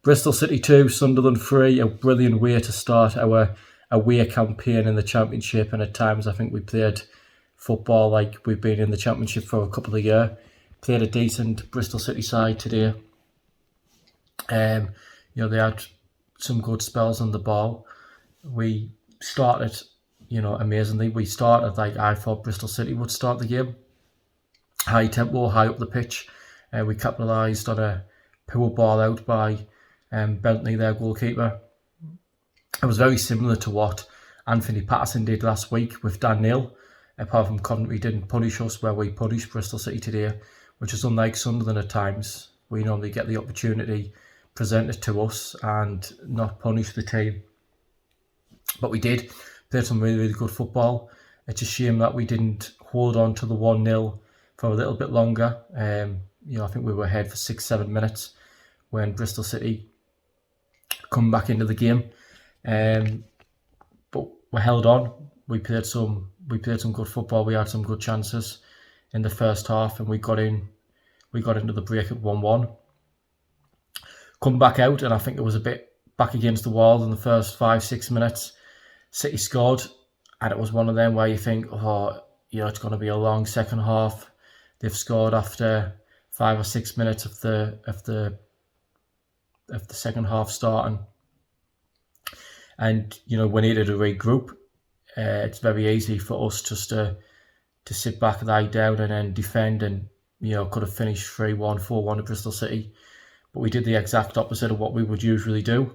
Bristol City 2, Sunderland 3, a brilliant way to start our away campaign in the Championship, and at times I think we played football like we've been in the Championship for a couple of years. Played a decent Bristol City side today. They had some good spells on the ball. We started, amazingly. We started like I thought Bristol City would start the game. High tempo, high up the pitch. We capitalised on a poor ball out by Bentley, their goalkeeper. It was very similar to what Anthony Patterson did last week with Dan Neil, apart from Conrad didn't punish us where we punished Bristol City today, which is unlike Sunderland at times. We normally get the opportunity presented to us and not punish the team. But we did. Played some really, really good football. It's a shame that we didn't hold on to the 1-0 for a little bit longer. I think we were ahead for 6-7 minutes when Bristol City come back into the game. But we held on. We played some good football. We had some good chances in the first half, and we got into the break at 1-1. Come back out, and I think it was a bit back against the wall in the first 5-6 minutes. City scored, and it was one of them where you think, it's going to be a long second half. They've scored after 5 or 6 minutes of the second half starting, and we needed to regroup. It's very easy for us just to sit back, lie down, and then defend, and could have finished 3-1, 4-1 to Bristol City, but we did the exact opposite of what we would usually do.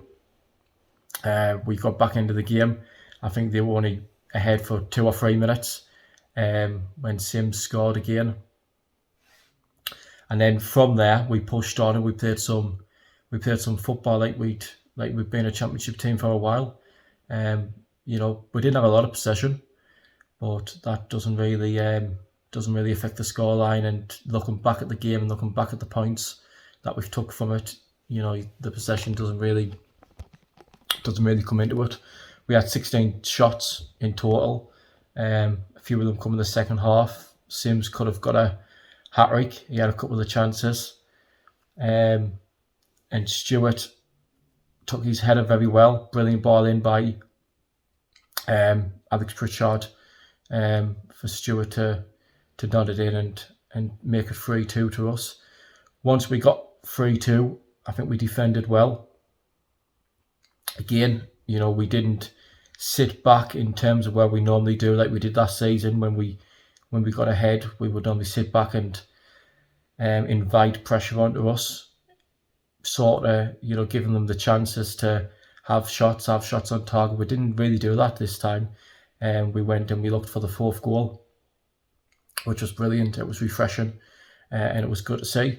We got back into the game. I think they were only ahead for 2 or 3 minutes when Sims scored again. And then from there we pushed on and we played some football like we've been a Championship team for a while. We didn't have a lot of possession, but that doesn't really affect the scoreline. And looking back at the game and looking back at the points that we've took from it, the possession doesn't really come into it. We had 16 shots in total. A few of them come in the second half. Sims could have got a hat-trick. He had a couple of chances. And Stewart took his header very well. Brilliant ball in by Alex Pritchard for Stewart to nod it in and make it 3-2 to us. Once we got 3-2, I think we defended well. Again, we didn't sit back in terms of where we normally do, like we did last season. When we got ahead, we would normally sit back and invite pressure onto us, sort of, giving them the chances to have shots on target. We didn't really do that this time. We went and we looked for the fourth goal, which was brilliant. It was refreshing, and it was good to see.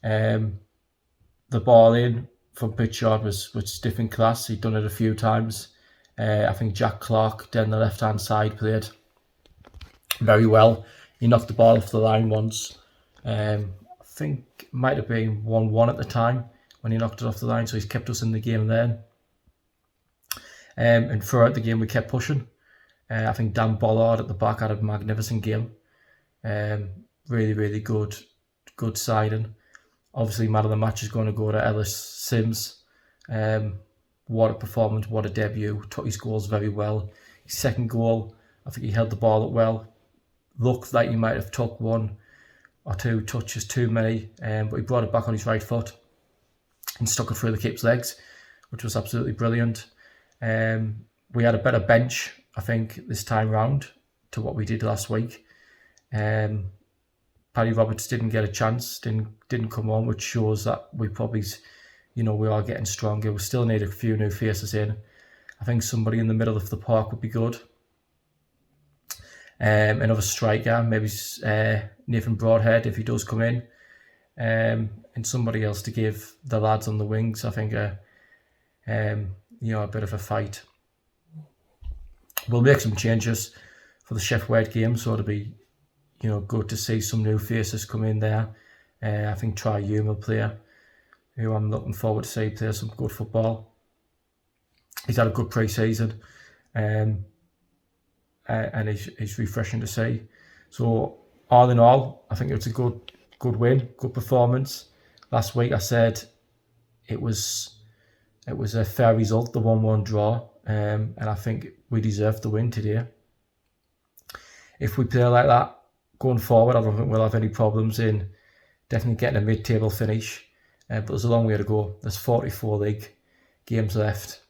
The ball in from Pritchard was stiff in class. He'd done it a few times. I think Jack Clark down the left-hand side played very well. He knocked the ball off the line once. I think it might have been 1-1 at the time when he knocked it off the line, so he's kept us in the game then. And throughout the game we kept pushing. I think Dan Bollard at the back had a magnificent game. Really, really good signing. Obviously, man of the match is going to go to Ellis Sims. What a performance, what a debut. Took his goals very well. His second goal, I think he held the ball up well. Looked like he might have took 1 or 2 touches too many, but he brought it back on his right foot and stuck it through the keeper's legs, which was absolutely brilliant. We had a better bench, I think, this time round to what we did last week. Paddy Roberts didn't get a chance, didn't come on, which shows that we probably, we are getting stronger. We still need a few new faces in. I think somebody in the middle of the park would be good. Another striker, maybe Nathan Broadhead if he does come in, and somebody else to give the lads on the wings, I think, a bit of a fight. We'll make some changes for the Sheffield Wednesday game, so it'll be good to see some new faces come in there. I think Troy Hume will play, who I'm looking forward to see play some good football. He's had a good pre-season, and it's refreshing to see. So all in all, I think it's a good win, good performance. Last week I said it was it was a fair result, the 1-1 draw, and I think we deserved the win today. If we play like that going forward, I don't think we'll have any problems in definitely getting a mid-table finish, but there's a long way to go. There's 44 league games left.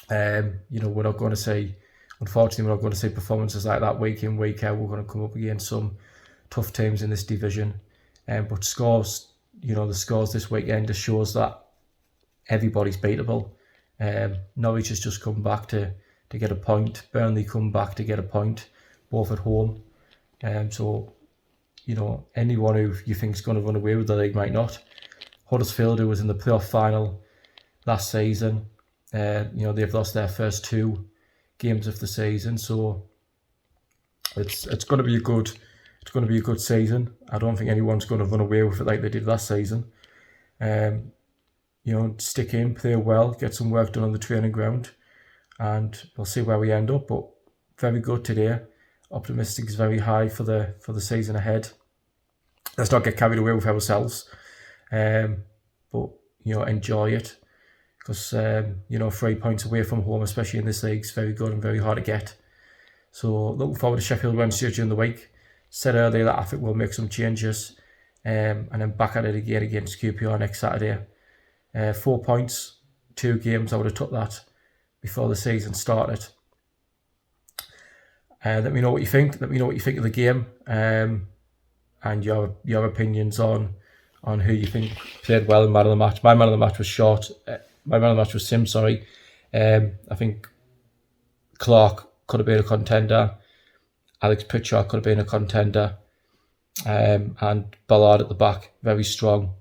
We're not going to see, unfortunately, we're not going to see performances like that week in, week out. We're going to come up against some tough teams in this division. But scores, the scores this weekend just shows that everybody's beatable. Norwich has just come back to get a point. Burnley come back to get a point, both at home. So anyone who you think is going to run away with the league might not. Huddersfield, who was in the playoff final last season, they've lost their first 2 games of the season. So it's going to be a good season. I don't think anyone's going to run away with it like they did last season. Stick in, play well, get some work done on the training ground, and we'll see where we end up. But very good today. Optimistic is very high for the season ahead. Let's not get carried away with ourselves, but enjoy it, because 3 points away from home, especially in this league, is very good and very hard to get. So looking forward to Sheffield Wednesday during the week. Said earlier that I think we'll make some changes, and then back at it again against QPR next Saturday. 4 points, 2 games. I would have took that before the season started. Let me know what you think. Let me know what you think of the game, and your opinions on who you think played well in man of the match. My man of the match was short. My man of the match was Sim. Sorry. I think Clark could have been a contender. Alex Pritchard could have been a contender, and Ballard at the back, very strong.